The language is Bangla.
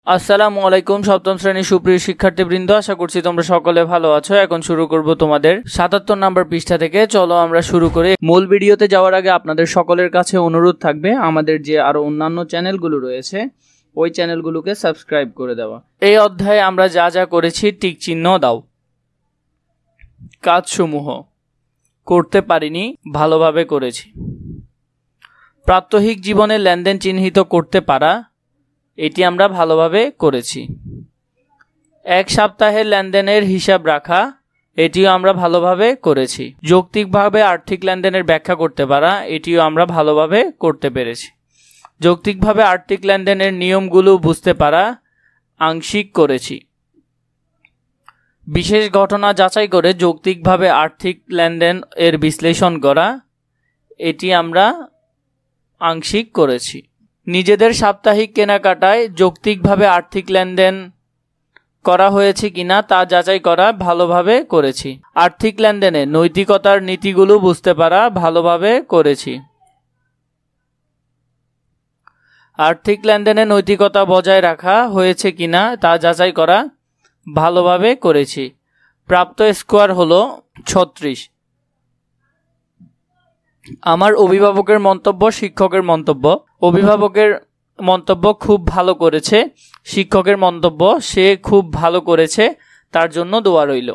আসসালামু আলাইকুম সপ্তম শ্রেণীর সুপ্রিয় শিক্ষার্থীবৃন্দ, আশা করছি তোমরা সকলে ভালো আছো। এখন শুরু করব তোমাদের 77 নম্বর পৃষ্ঠা থেকে। চলো আমরা শুরু করি। মূল ভিডিওতে যাওয়ার আগে আপনাদের সকলের কাছে অনুরোধ থাকবে আমাদের যে আরো অন্যান্য চ্যানেলগুলো রয়েছে ওই চ্যানেলগুলোকে সাবস্ক্রাইব করে দেওয়া। এই অধ্যায়ে আমরা যা যা করেছি টিক চিহ্ন দাও। কাজসমূহ করতে পারিনি, ভালোভাবে করেছি। প্রাত্যহিক জীবনে লেনদেন চিহ্নিত করতে পারা, এটি আমরা ভালোভাবে করেছি। এক সপ্তাহের লেনদেনের হিসাব রাখা, এটিও আমরা ভালোভাবে করেছি। যৌক্তিকভাবে আর্থিক লেনদেনের ব্যাখ্যা করতে পারা, এটিও আমরা ভালোভাবে করতে পেরেছি। যৌক্তিকভাবে আর্থিক লেনদেনের নিয়মগুলো বুঝতে পারা, আংশিক করেছি। বিশেষ ঘটনা যাচাই করে যৌক্তিকভাবে আর্থিক লেনদেন এর বিশ্লেষণ করা, এটি আমরা আংশিক করেছি। নিজেদের সাপ্তাহিক কেনাকাটায় যৌক্তিকভাবে আর্থিক লেনদেন করা হয়েছে কিনা তা যাচাই করা, ভালোভাবে করেছি। আর্থিক লেনদেনে নৈতিকতার নীতিগুলো বুঝতে পারা, ভালোভাবে করেছি। আর্থিক লেনদেনে নৈতিকতা বজায় রাখা হয়েছে কিনা তা যাচাই করা, ভালোভাবে করেছি। প্রাপ্ত স্কোয়ার হলো 36। আমার অভিভাবকের মন্তব্য, শিক্ষকের মন্তব্য। অভিভাবকের মন্তব্য খুব ভালো করেছে, শিক্ষকের মন্তব্য সে খুব ভালো করেছে, তার জন্য দোয়া রইল।